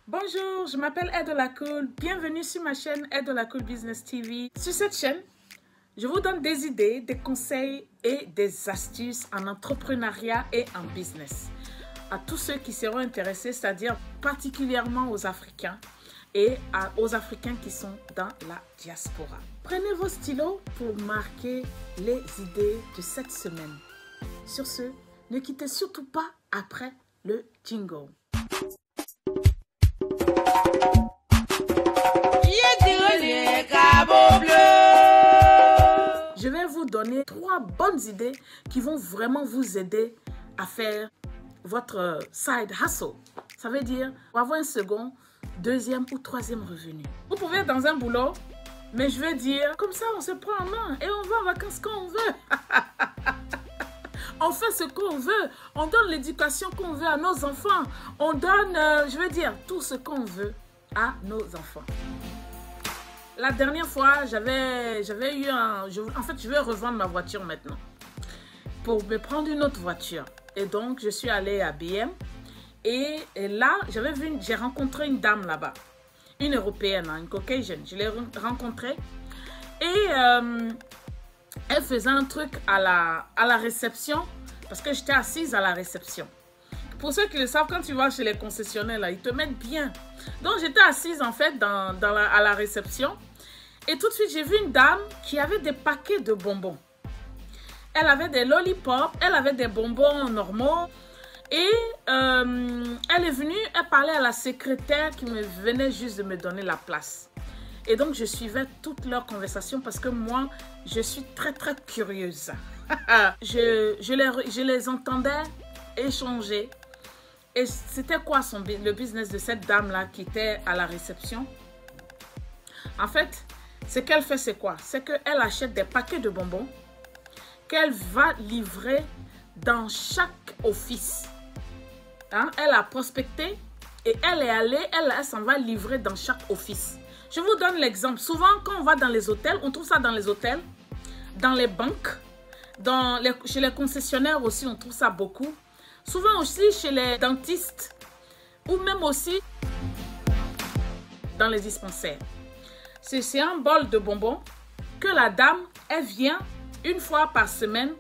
Bonjour, je m'appelle Edola Cool. Bienvenue sur ma chaîne Edola Cool Business TV. Sur cette chaîne, je vous donne des idées, des conseils et des astuces en entrepreneuriat et en business. À tous ceux qui seront intéressés, c'est-à-dire particulièrement aux Africains et aux Africains qui sont dans la diaspora. Prenez vos stylos pour marquer les idées de cette semaine. Sur ce, ne quittez surtout pas après le jingle. Je vais vous donner 3 bonnes idées qui vont vraiment vous aider à faire votre side hustle. Ça veut dire avoir un second, deuxième ou troisième revenu. Vous pouvez être dans un boulot, mais je veux dire, comme ça on se prend en main et on va en vacances quand on veut. On fait ce qu'on veut, on donne l'éducation qu'on veut à nos enfants, on donne, je veux dire, tout ce qu'on veut à nos enfants. La dernière fois, j'avais eu en fait, je vais revendre ma voiture maintenant pour me prendre une autre voiture. Et donc, je suis allée à BM et là, j'ai rencontré une dame là-bas, une européenne, une Caucasian. Je l'ai rencontrée et elle faisait un truc à la réception parce que j'étais assise à la réception. Pour ceux qui le savent, quand tu vas chez les concessionnaires, là, ils te mettent bien. Donc, j'étais assise en fait à la réception. Et tout de suite, j'ai vu une dame qui avait des paquets de bonbons. Elle avait des lollipops, elle avait des bonbons normaux. Et elle est venue, elle parlait à la secrétaire qui venait juste de me donner la place. Et donc, je suivais toute leur conversation parce que moi, je suis très, très curieuse. je les entendais échanger. Et c'était quoi le business de cette dame-là qui était à la réception? En fait, ce qu'elle fait, c'est quoi? C'est qu'elle achète des paquets de bonbons qu'elle va livrer dans chaque office. Hein? Elle a prospecté et elle est allée, elle s'en va livrer dans chaque office. Je vous donne l'exemple. Souvent, quand on va dans les hôtels, on trouve ça dans les hôtels, dans les banques, chez les concessionnaires aussi, on trouve ça beaucoup. Souvent aussi chez les dentistes ou même aussi dans les dispensaires. C'est un bol de bonbons que la dame, elle vient une fois par semaine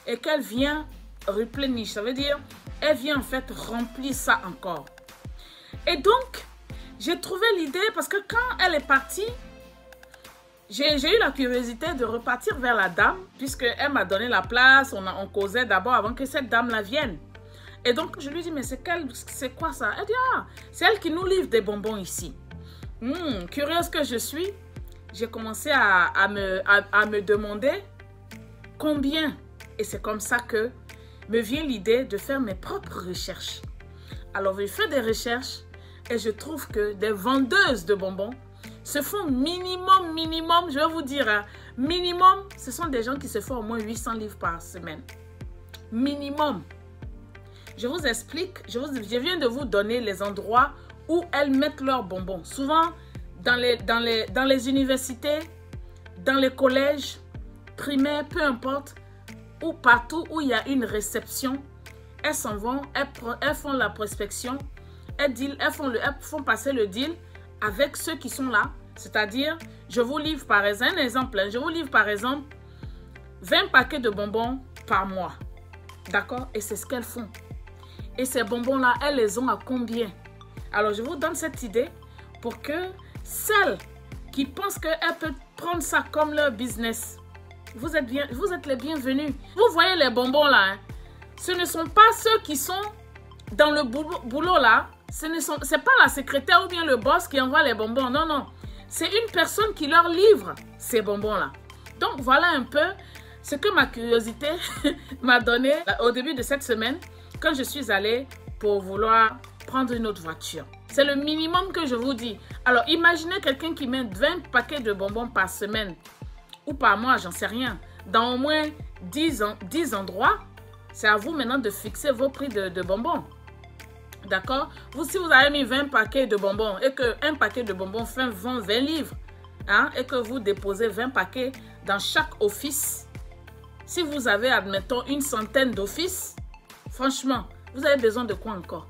et qu'elle vient replenish. Ça veut dire, elle vient en fait remplir ça encore. Et donc, j'ai trouvé l'idée parce que quand elle est partie, j'ai eu la curiosité de repartir vers la dame puisqu'elle m'a donné la place. On causait d'abord avant que cette dame-là vienne. Et donc, je lui dis, mais c'est quoi ça? Elle dit, ah, c'est elle qui nous livre des bonbons ici. Curieuse que je suis, j'ai commencé à me demander combien. Et c'est comme ça que me vient l'idée de faire mes propres recherches. Alors, je fais des recherches et je trouve que des vendeuses de bonbons se font minimum, je vais vous dire, hein, minimum, ce sont des gens qui se font au moins 800 livres par semaine. Minimum. Je vous explique, je viens de vous donner les endroits où elles mettent leurs bonbons. Souvent, dans les universités, dans les collèges, primaires, peu importe, ou partout où il y a une réception, elles s'en vont, elles font la prospection, elles font passer le deal avec ceux qui sont là. C'est-à-dire, je vous livre par exemple, un exemple, je vous livre par exemple 20 paquets de bonbons par mois. D'accord? Et c'est ce qu'elles font. Et ces bonbons-là, elles les ont à combien? Alors, je vous donne cette idée pour que celles qui pensent qu'elles peuvent prendre ça comme leur business, vous êtes les bienvenus. Vous voyez les bonbons là, hein? Ce ne sont pas ceux qui sont dans le boulot là. Ce n'est pas la secrétaire ou bien le boss qui envoie les bonbons. Non, non. C'est une personne qui leur livre ces bonbons-là. Donc, voilà un peu ce que ma curiosité m'a donné au début de cette semaine quand je suis allée pour vouloir prendre une autre voiture. C'est le minimum que je vous dis. Alors, imaginez quelqu'un qui met 20 paquets de bonbons par semaine ou par mois, j'en sais rien, dans au moins 10 endroits. C'est à vous maintenant de fixer vos prix de bonbons. D'accord? Si vous avez mis 20 paquets de bonbons et qu'un paquet de bonbons fait 20 livres, hein, et que vous déposez 20 paquets dans chaque office, si vous avez, admettons, une centaine d'offices, franchement, vous avez besoin de quoi encore?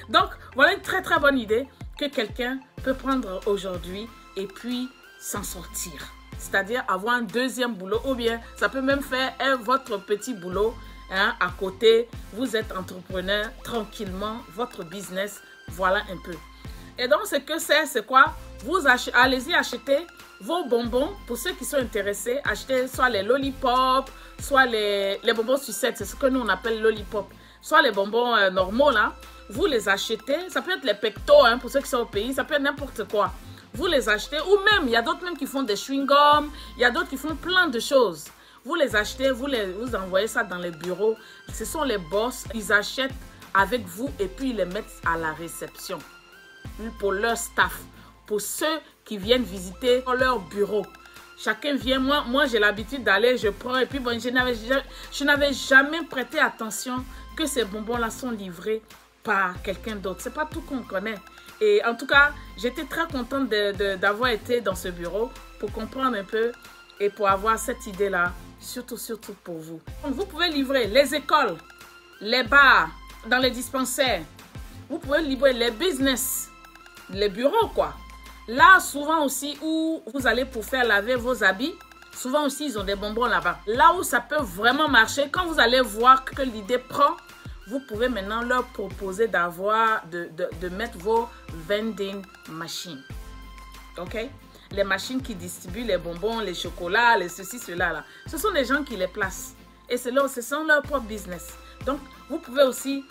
Donc, voilà une très très bonne idée. que quelqu'un peut prendre aujourd'hui et puis s'en sortir. C'est-à-dire avoir un deuxième boulot ou bien ça peut même faire votre petit boulot hein, à côté. Vous êtes entrepreneur tranquillement, votre business, voilà un peu. Et donc ce que c'est quoi? Vous allez-y acheter vos bonbons. Pour ceux qui sont intéressés, achetez soit les lollipops, soit les bonbons sucettes, c'est ce que nous on appelle lollipop. Soit les bonbons normaux là, vous les achetez. Ça peut être les pectos hein, pour ceux qui sont au pays, ça peut être n'importe quoi. Vous les achetez ou même, il y a d'autres même qui font des chewing-gums, il y a d'autres qui font plein de choses. Vous les achetez, vous envoyez ça dans les bureaux. Ce sont les boss, ils achètent avec vous et puis ils les mettent à la réception pour leur staff, pour ceux qui viennent visiter leur bureau. Chacun vient, moi j'ai l'habitude d'aller, je prends et puis bon, je n'avais jamais prêté attention que ces bonbons-là sont livrés par quelqu'un d'autre. C'est pas tout qu'on connaît. Et en tout cas, j'étais très contente d'avoir été dans ce bureau pour comprendre un peu et pour avoir cette idée-là, surtout pour vous. Donc, vous pouvez livrer les écoles, les bars, dans les dispensaires. Vous pouvez livrer les business, les bureaux quoi. Là, souvent aussi, où vous allez pour faire laver vos habits, souvent aussi, ils ont des bonbons là-bas. Là où ça peut vraiment marcher, quand vous allez voir que l'idée prend, vous pouvez maintenant leur proposer de mettre vos vending machines. OK? Les machines qui distribuent les bonbons, les chocolats, les ceci, cela là. Ce sont des gens qui les placent. Et ce sont leur propre business. Donc, vous pouvez aussi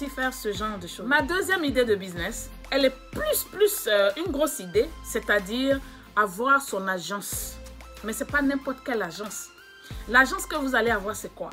faire ce genre de choses. Ma deuxième idée de business, elle est plus une grosse idée, c'est-à-dire avoir son agence. Mais ce n'est pas n'importe quelle agence. L'agence que vous allez avoir, c'est quoi?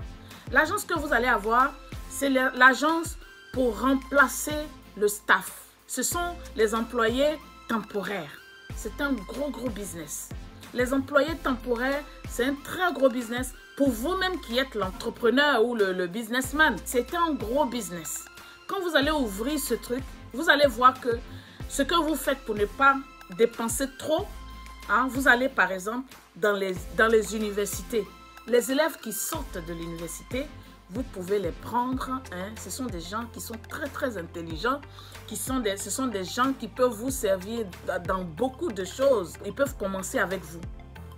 L'agence que vous allez avoir, c'est l'agence pour remplacer le staff. Ce sont les employés temporaires. C'est un gros business. Les employés temporaires, c'est un très gros business. Pour vous-même qui êtes l'entrepreneur ou le businessman, c'est un gros business. Quand vous allez ouvrir ce truc, vous allez voir que ce que vous faites pour ne pas dépenser trop, hein, vous allez par exemple dans les universités. Les élèves qui sortent de l'université, vous pouvez les prendre. Hein. Ce sont des gens qui sont très intelligents. Ce sont des gens qui peuvent vous servir dans beaucoup de choses. Ils peuvent commencer avec vous.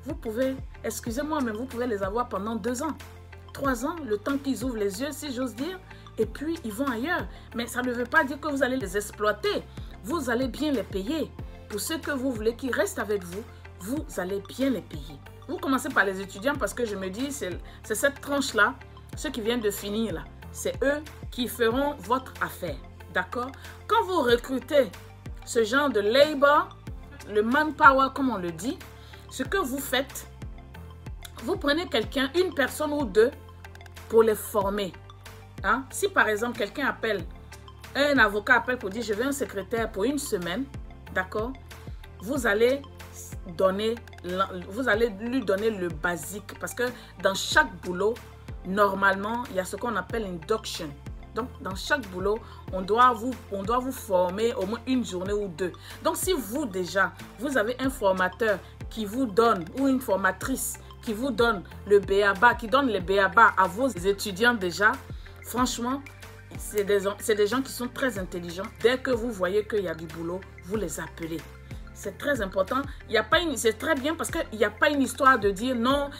Vous pouvez, excusez-moi, mais vous pouvez les avoir pendant 2 ans, 3 ans, le temps qu'ils ouvrent les yeux, si j'ose dire. Et puis, ils vont ailleurs. Mais ça ne veut pas dire que vous allez les exploiter. Vous allez bien les payer. Pour ceux que vous voulez qui restent avec vous, vous allez bien les payer. Vous commencez par les étudiants parce que je me dis, c'est cette tranche-là, ceux qui viennent de finir là, c'est eux qui feront votre affaire. D'accord? Quand vous recrutez ce genre de labor, le manpower comme on le dit, ce que vous faites, vous prenez quelqu'un, une personne ou 2 pour les former. Hein? Si par exemple quelqu'un appelle, un avocat appelle pour dire je veux un secrétaire pour 1 semaine, d'accord? Vous allez lui donner le basique parce que dans chaque boulot, normalement, il y a ce qu'on appelle induction. Donc, dans chaque boulot, on doit vous former au moins 1 journée ou 2. Donc, si vous déjà, vous avez un formateur qui vous donne ou une formatrice qui vous donne le b.a.-ba, qui donne le b.a.-ba à vos étudiants déjà, franchement, c'est des gens qui sont très intelligents. Dès que vous voyez qu'il y a du boulot, vous les appelez. C'est très important. C'est très bien parce qu'il n'y a pas une histoire de dire non,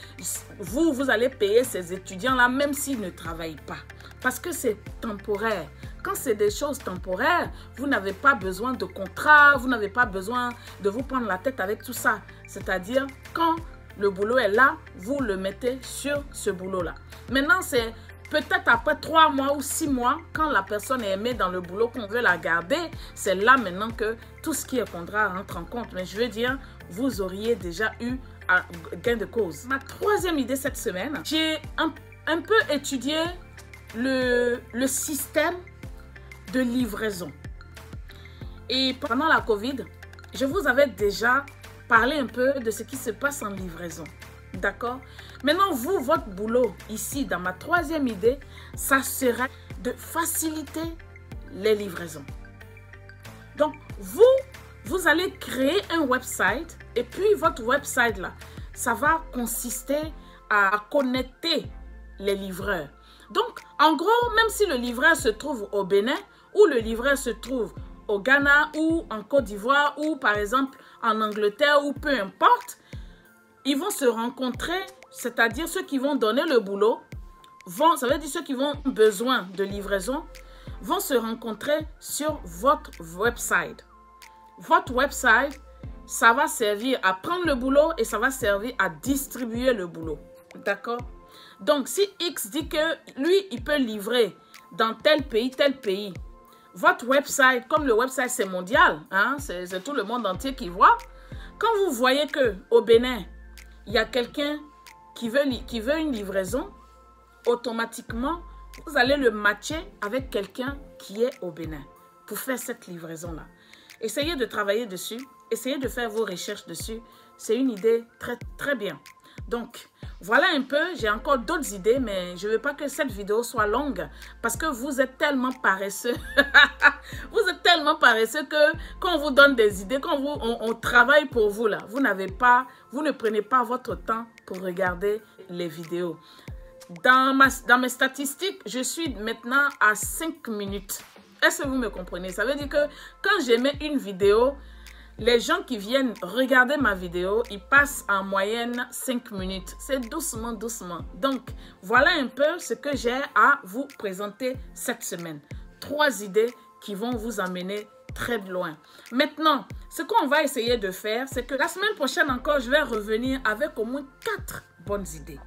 vous allez payer ces étudiants-là même s'ils ne travaillent pas. Parce que c'est temporaire. Quand c'est des choses temporaires, vous n'avez pas besoin de contrat, vous n'avez pas besoin de vous prendre la tête avec tout ça. C'est-à-dire, quand le boulot est là, vous le mettez sur ce boulot-là. Maintenant, c'est peut-être après 3 mois ou 6 mois, quand la personne est aimée dans le boulot, qu'on veut la garder, c'est là maintenant que tout ce qui est contrat rentre en compte. Mais je veux dire, vous auriez déjà eu un gain de cause. Ma 3e idée cette semaine, j'ai un peu étudié le système de livraison. Et pendant la COVID, je vous avais déjà parlé un peu de ce qui se passe en livraison. D'accord? Maintenant, vous, votre boulot ici, dans ma 3e idée, ça serait de faciliter les livraisons. Donc, vous allez créer un website et puis votre website là, ça va consister à connecter les livreurs. Donc, en gros, même si le livreur se trouve au Bénin ou le livreur se trouve au Ghana ou en Côte d'Ivoire ou par exemple en Angleterre ou peu importe, ils vont se rencontrer, c'est-à-dire ceux qui vont donner le boulot, ça veut dire ceux qui ont besoin de livraison, vont se rencontrer sur votre website. Votre website, ça va servir à prendre le boulot et ça va servir à distribuer le boulot. D'accord? Donc, si X dit que lui, il peut livrer dans tel pays, votre website, comme le website c'est mondial, hein, c'est tout le monde entier qui voit, quand vous voyez qu'au Bénin, il y a quelqu'un qui veut une livraison, automatiquement, vous allez le matcher avec quelqu'un qui est au Bénin pour faire cette livraison-là. Essayez de travailler dessus, essayez de faire vos recherches dessus. C'est une idée très, très bien. Donc, voilà un peu, j'ai encore d'autres idées, mais je ne veux pas que cette vidéo soit longue parce que vous êtes tellement paresseux. Vous êtes tellement paresseux que quand on vous donne des idées, quand on travaille pour vous, là, vous ne prenez pas votre temps pour regarder les vidéos. Dans mes statistiques, je suis maintenant à 5 minutes. Est-ce que vous me comprenez? Ça veut dire que quand je mets une vidéo, les gens qui viennent regarder ma vidéo, ils passent en moyenne 5 minutes. C'est doucement, doucement. Donc, voilà un peu ce que j'ai à vous présenter cette semaine. 3 idées qui vont vous emmener très loin. Maintenant, ce qu'on va essayer de faire, c'est que la semaine prochaine encore, je vais revenir avec au moins 4 bonnes idées.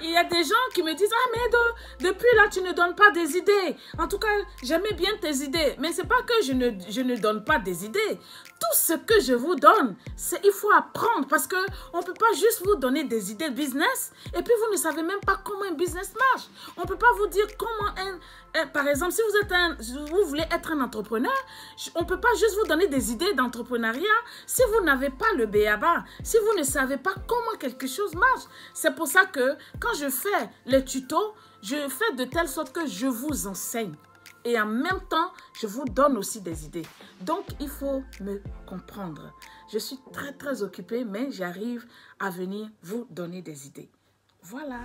Il y a des gens qui me disent « Ah, mais depuis là, tu ne donnes pas des idées. En tout cas, j'aimais bien tes idées. » Mais ce n'est pas que je ne donne pas des idées. Tout ce que je vous donne, il faut apprendre parce qu'on ne peut pas juste vous donner des idées de business et puis vous ne savez même pas comment un business marche. On ne peut pas vous dire comment par exemple, si vous voulez être un entrepreneur, on ne peut pas juste vous donner des idées d'entrepreneuriat si vous n'avez pas le b.a.-ba, si vous ne savez pas comment quelque chose marche. C'est pour ça que quand je fais les tutos, je fais de telle sorte que je vous enseigne. Et en même temps, je vous donne aussi des idées. Donc, il faut me comprendre. Je suis très, très occupée, mais j'arrive à venir vous donner des idées. Voilà.